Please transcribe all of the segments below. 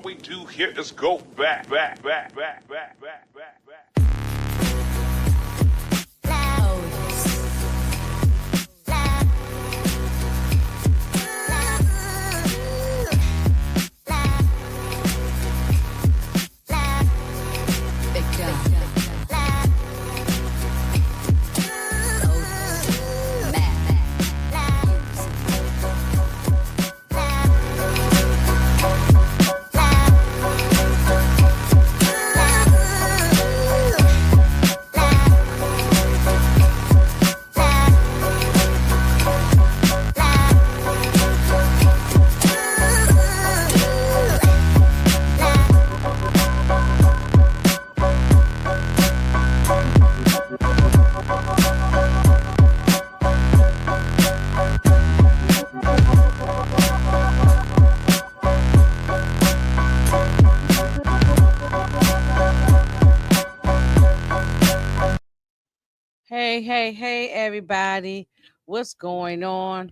we do here is go back. Hey, everybody. What's going on?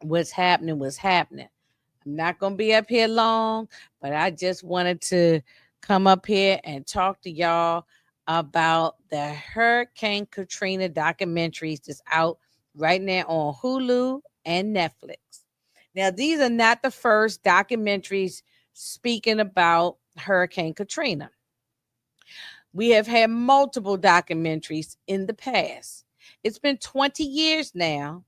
What's happening? I'm not going to be up here long, but I just wanted to come up here and talk to y'all about the Hurricane Katrina documentaries that's out right now on Hulu and Netflix. Now, these are not the first documentaries speaking about Hurricane Katrina. We have had multiple documentaries in the past. It's been 20 years now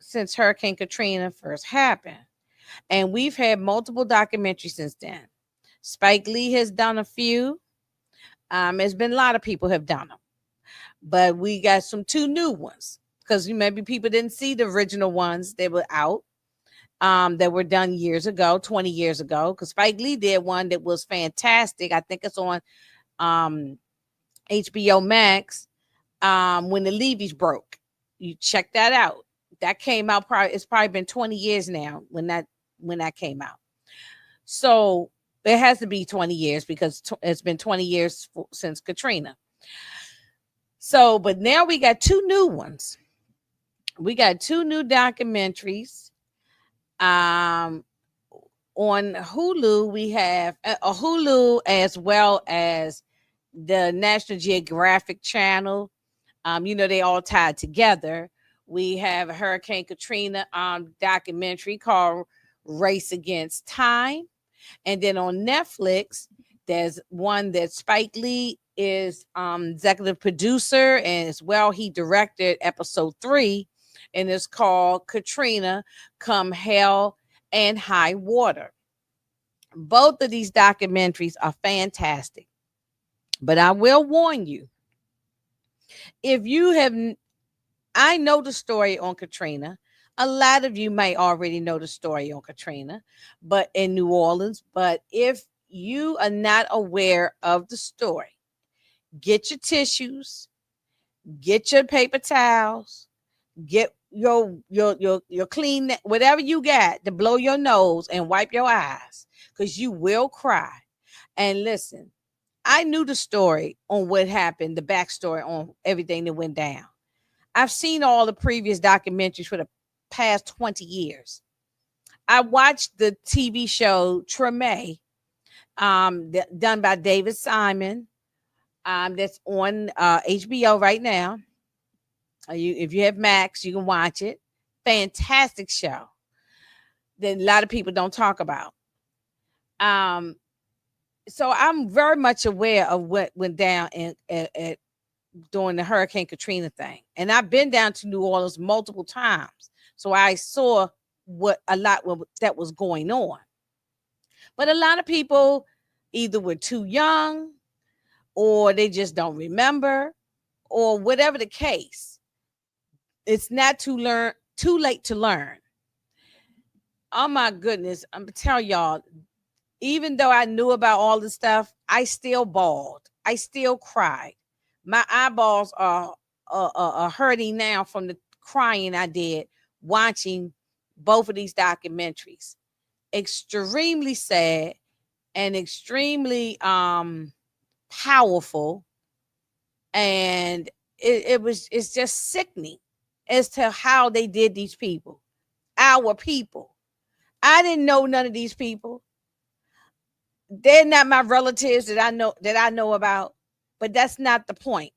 since Hurricane Katrina first happened. And we've had multiple documentaries since then. Spike Lee has done a few. There's been a lot of people have done them. But we got two new ones because maybe people didn't see the original ones that were out that were done years ago, 20 years ago. Because Spike Lee did one that was fantastic. I think it's on HBO Max when the levees broke. You check that out. That came out it's probably been 20 years now when that came out. So it has to be 20 years because it's been 20 years since Katrina. So, but now we got two new ones. We got two new documentaries. On Hulu, we have a Hulu as well as the National Geographic channel. They all tied together. We have a Hurricane Katrina documentary called Race Against Time. And then on Netflix, there's one that Spike Lee is executive producer, and as well he directed episode 3, and it's called Katrina Come Hell and High Water. Both of these documentaries are fantastic. But I will warn you, if you have, I know the story on Katrina. A lot of you may already know the story on Katrina, but in New Orleans. But if you are not aware of the story, get your tissues, get your paper towels, get your clean, whatever you got to blow your nose and wipe your eyes, because you will cry. And listen, I knew the story on what happened, the backstory on everything that went down. I've seen all the previous documentaries for the past 20 years. I watched the TV show Treme, done by David Simon, that's on HBO right now. If you have Max, you can watch it. Fantastic show that a lot of people don't talk about. So I'm very much aware of what went down during the Hurricane Katrina thing. And I've been down to New Orleans multiple times. So I saw that was going on. But a lot of people either were too young or they just don't remember, or whatever the case. It's not too late to learn. Oh my goodness. I'm gonna tell y'all, even though I knew about all this stuff, I still bawled. I still cried. My eyeballs are hurting now from the crying I did watching both of these documentaries. Extremely sad and extremely powerful, and it's just sickening as to how they did these people, our people. I didn't know none of these people. They're not my relatives that I know about, but that's not the point.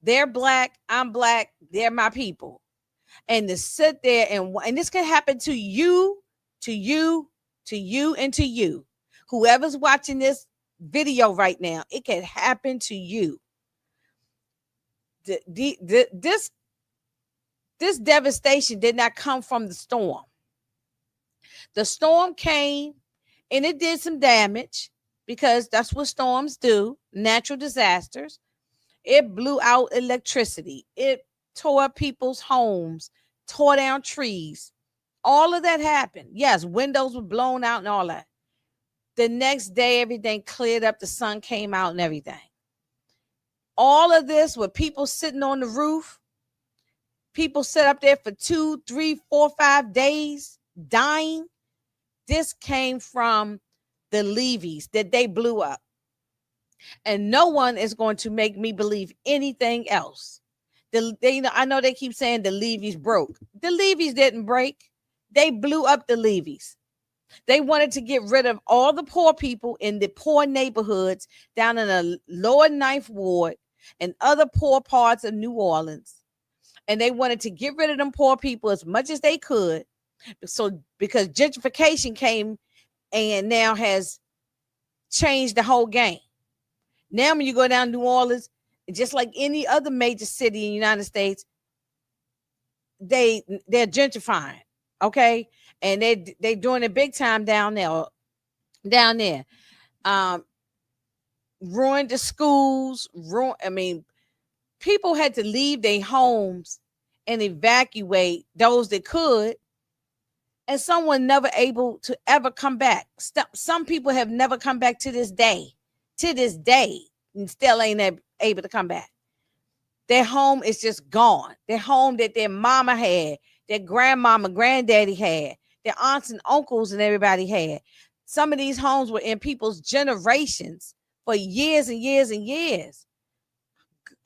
They're black, I'm black, they're my people. And to sit there and this can happen to you, to you, to you, and to you. Whoever's watching this video right now, it can happen to you. This devastation did not come from the storm. The storm came and it did some damage because that's what storms do, natural disasters. It blew out electricity. It tore up people's homes, tore down trees. All of that happened. Yes, windows were blown out and all that. The next day, everything cleared up. The sun came out and everything. All of this with people sitting on the roof. People sit up there for 2, 3, 4, 5 days dying. This came from the levees that they blew up. And no one is going to make me believe anything else. I know they keep saying the levees broke. The levees didn't break. They blew up the levees. They wanted to get rid of all the poor people in the poor neighborhoods down in the lower Ninth Ward and other poor parts of New Orleans. And they wanted to get rid of them poor people as much as they could. So because gentrification came and now has changed the whole game. Now, when you go down New Orleans, just like any other major city in the United States, they're gentrifying, okay, and they doing it big time down there. Ruined the schools. People had to leave their homes and evacuate those that could, and some were never able to ever come back. Some people have never come back to this day. And still ain't able to come back. Their home is just gone. Their home that their mama had, their grandmama, granddaddy had, their aunts and uncles and everybody had. Some of these homes were in people's generations for years and years and years.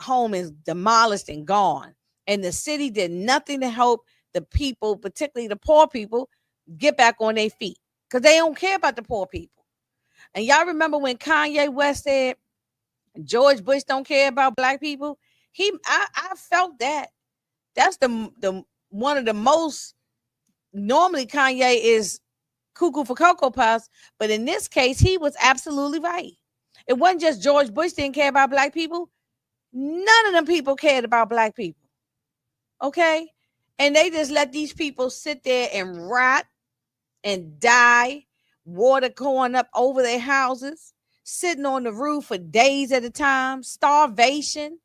Home is demolished and gone. And the city did nothing to help the people, particularly the poor people, get back on their feet. Because they don't care about the poor people. And y'all remember when Kanye West said, George Bush don't care about black people? I felt that. That's the one of the most. Normally Kanye is cuckoo for Cocoa Puffs, but in this case, he was absolutely right. It wasn't just George Bush didn't care about black people. None of them people cared about black people. Okay? And they just let these people sit there and rot and die, water going up over their houses, sitting on the roof for days at a time, starvation.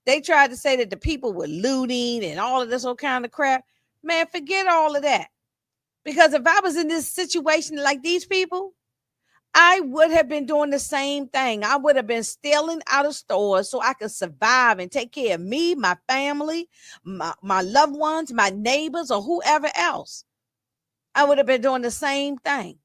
They tried to say that the people were looting and all of this old kind of crap. Man, forget all of that. Because if I was in this situation like these people, I would have been doing the same thing. I would have been stealing out of stores so I could survive and take care of me, my family, my loved ones, my neighbors, or whoever else. I would have been doing the same thing.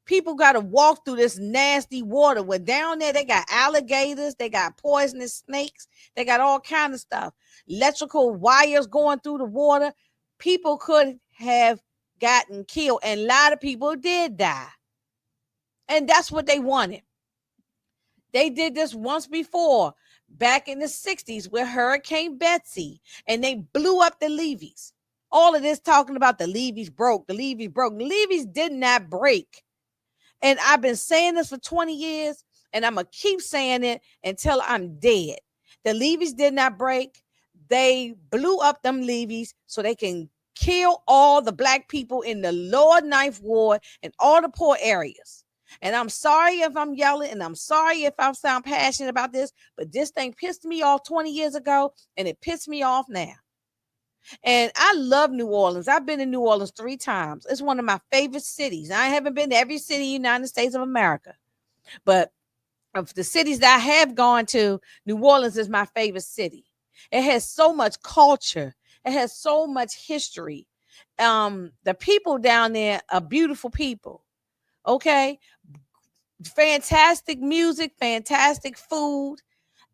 People got to walk through this nasty water. Where down there, they got alligators, they got poisonous snakes, they got all kind of stuff. Electrical wires going through the water. People could have gotten killed, and a lot of people did die. And that's what they wanted. They did this once before, back in the 60s with Hurricane Betsy, and they blew up the levees. All of this talking about the levees broke, the levees broke. The levees did not break. And I've been saying this for 20 years, and I'm going to keep saying it until I'm dead. The levees did not break. They blew up them levees so they can kill all the black people in the lower Ninth Ward and all the poor areas. And I'm sorry if I'm yelling, and I'm sorry if I sound passionate about this, but this thing pissed me off 20 years ago, and it pissed me off now. And I love New Orleans. I've been in New Orleans 3 times. It's one of my favorite cities. I haven't been to every city in the United States of America, but of the cities that I have gone to, New Orleans is my favorite city. It has so much culture. It has so much history. The people down there are beautiful people. Okay. Fantastic music, fantastic food,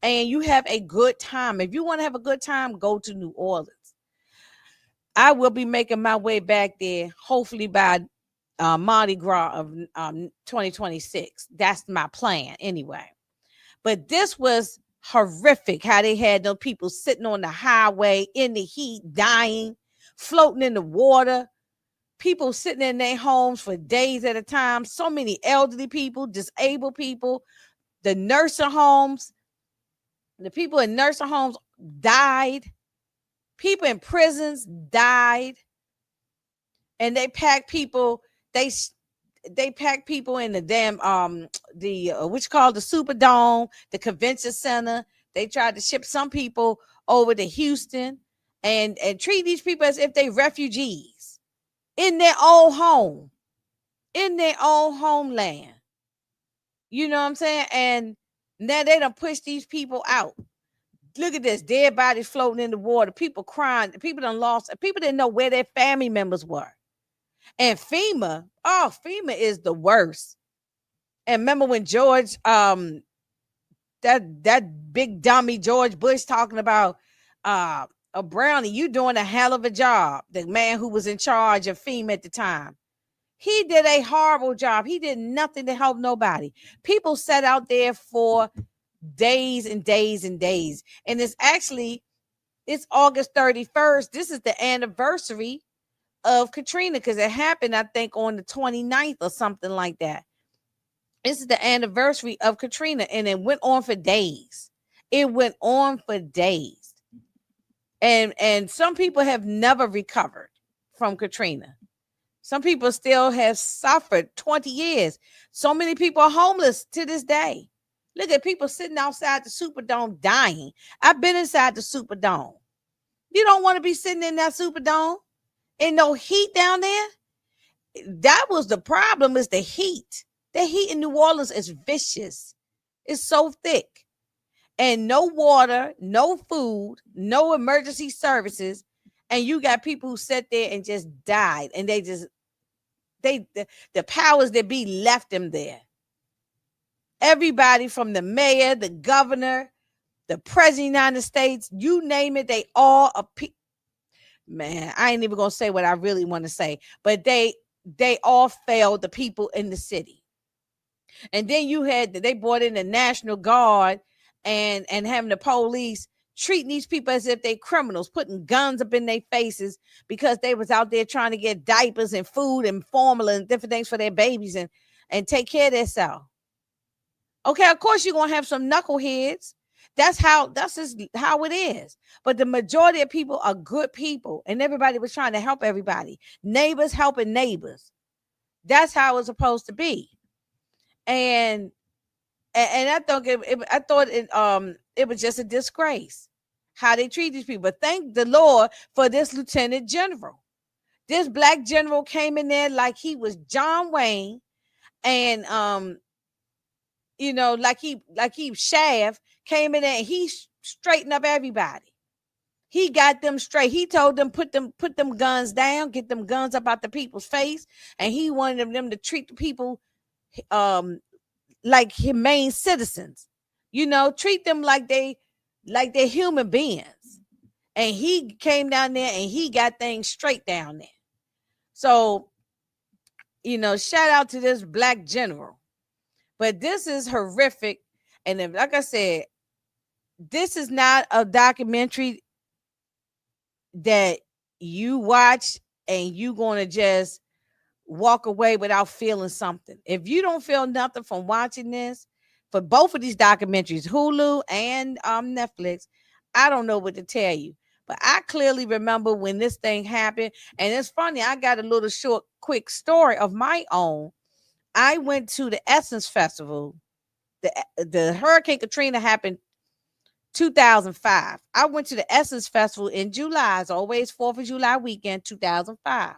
and you have a good time. If you want to have a good time, go to New Orleans. I will be making my way back there, hopefully by Mardi Gras of 2026. That's my plan anyway. But this was horrific how they had those people sitting on the highway in the heat, dying, floating in the water, people sitting in their homes for days at a time. So many elderly people, disabled people, the nursing homes, the people in nursing homes died. People in prisons died. And they packed people, they packed people in the damn which called the Superdome, the convention center. They tried to ship some people over to Houston and treat these people as if they refugees in their own home, in their own homeland. You know what I'm saying? And now they done push these people out. Look at this, dead bodies floating in the water, people crying, people done lost, people didn't know where their family members were. And FEMA is the worst. And remember when George, that big dummy George Bush talking about a Brownie, you doing a hell of a job. The man who was in charge of FEMA at the time. He did a horrible job. He did nothing to help nobody. People sat out there for days and days and days. And it's August 31st. This is the anniversary of Katrina because it happened, I think, on the 29th or something like that. This is the anniversary of Katrina, and it went on for days. It went on for days. And some people have never recovered from Katrina. Some people still have suffered 20 years. So many people are homeless to this day. Look at people sitting outside the Superdome dying. I've been inside the Superdome. You don't want to be sitting in that Superdome. Ain't no heat down there. That was the problem, is the heat. The heat in New Orleans is vicious. It's so thick. And no water, no food, no emergency services. And you got people who sat there and just died. And the powers that be left them there. Everybody from the mayor, the governor, the president of the United States, you name it, they all man, I ain't even gonna say what I really want to say, but they all failed the people in the city. And then they brought in the National Guard and having the police treating these people as if they criminals, putting guns up in their faces because they was out there trying to get diapers and food and formula and different things for their babies and take care of themselves. Okay, of course you're gonna have some knuckleheads. That's just how it is. But the majority of people are good people, and everybody was trying to help everybody. Neighbors helping neighbors. That's how it's supposed to be. And I thought it was just a disgrace how they treat these people. But thank the Lord for this lieutenant general. This black general came in there like he was John Wayne, and like he Shaft came in there and he straightened up everybody. He got them straight. He told them put them guns down, get them guns up out the people's face, and he wanted them to treat the people like humane citizens. Treat them like they're human beings. And he came down there and he got things straight down there. So, shout out to this black general. But this is horrific. And then, like I said, this is not a documentary that you watch and you going to just walk away without feeling something. If you don't feel nothing from watching this, for both of these documentaries, Hulu and Netflix, I don't know what to tell you. But I clearly remember when this thing happened. And it's funny, I got a little short, quick story of my own. I went to the Essence Festival. The Hurricane Katrina happened 2005. I went to the Essence Festival in July. It's always 4th of July weekend, 2005.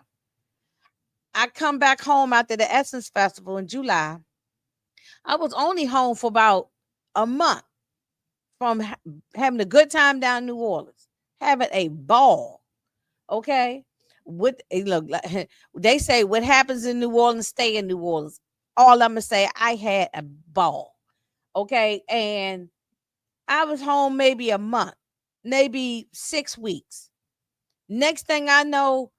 I come back home after the Essence Festival in July. I was only home for about a month from having a good time down in New Orleans, having a ball. Okay. Look, they say what happens in New Orleans, stay in New Orleans. All I'm going to say, I had a ball. Okay. And I was home maybe a month, maybe 6 weeks. Next thing I know,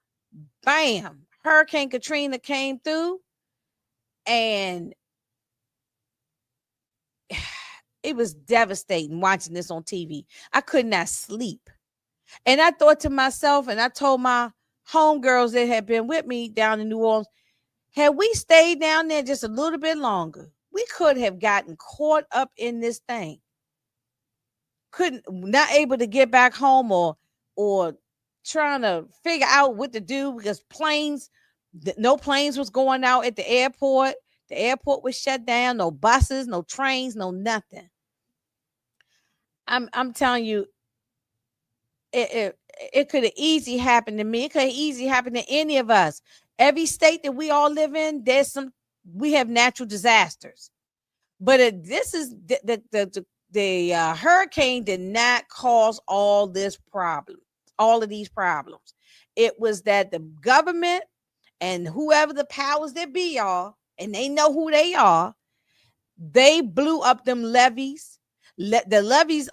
bam, Hurricane Katrina came through, and it was devastating watching this on TV. I could not sleep. And I thought to myself, and I told my homegirls that had been with me down in New Orleans, had we stayed down there just a little bit longer, we could have gotten caught up in this thing. Not able to get back home, or trying to figure out what to do, because no planes was going out at the airport. The airport was shut down. No buses, no trains, no nothing. I'm telling you, it could have easily happened to me. It could have easily happened to any of us. Every state that we all live in, we have natural disasters. But this is the hurricane did not cause all of these problems. It was that the government and whoever the powers that be are, and they know who they are, they blew up them levees. The levees,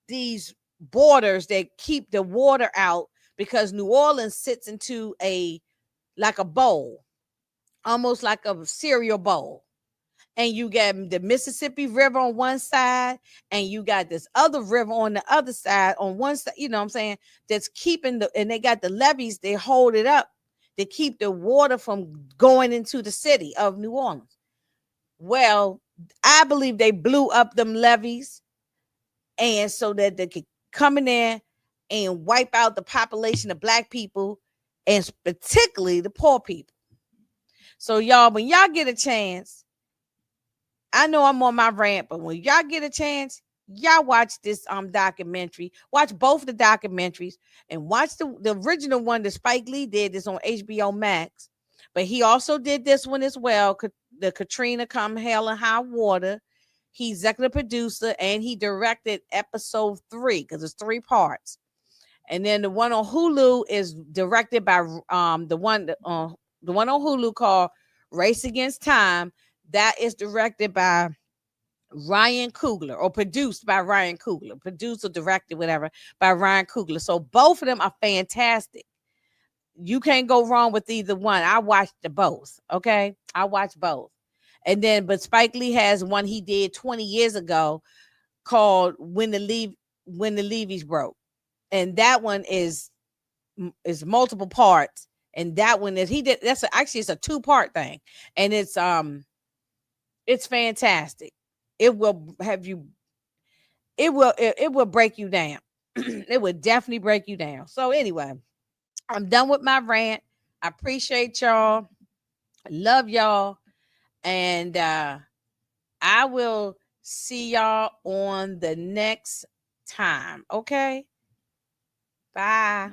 these borders that keep the water out, because New Orleans sits into like a bowl, almost like a cereal bowl. And you got the Mississippi River on one side, and you got this other river on the other side, on one side, you know what I'm saying, that's keeping and they got the levees, they hold it up to keep the water from going into the city of New Orleans. Well, I believe they blew up them levees, and so that they could come in there and wipe out the population of Black people, and particularly the poor people. So y'all, when y'all get a chance, I know I'm on my rant, but when y'all get a chance, y'all watch this documentary. Watch both the documentaries, and watch the original one that Spike Lee did. This on HBO Max, but he also did this one as well. The Katrina Come Hell and High Water. He's executive producer, and he directed episode 3, because it's 3 parts. And then the one on Hulu is directed by the one on Hulu called Race Against Time. That is directed by Ryan Coogler, or produced by Ryan Coogler, produced or directed, whatever, by Ryan Coogler. So both of them are fantastic. You can't go wrong with either one. I watched the both. Okay, I watched both. And then, but Spike Lee has one he did 20 years ago called When the Levees Broke, and that one is multiple parts. And that one is actually it's a 2-part thing, and it's fantastic. It will have you. It will break you down. It would definitely break you down. So anyway, I'm done with my rant. I appreciate y'all. Love y'all. And I will see y'all on the next time. Okay. Bye.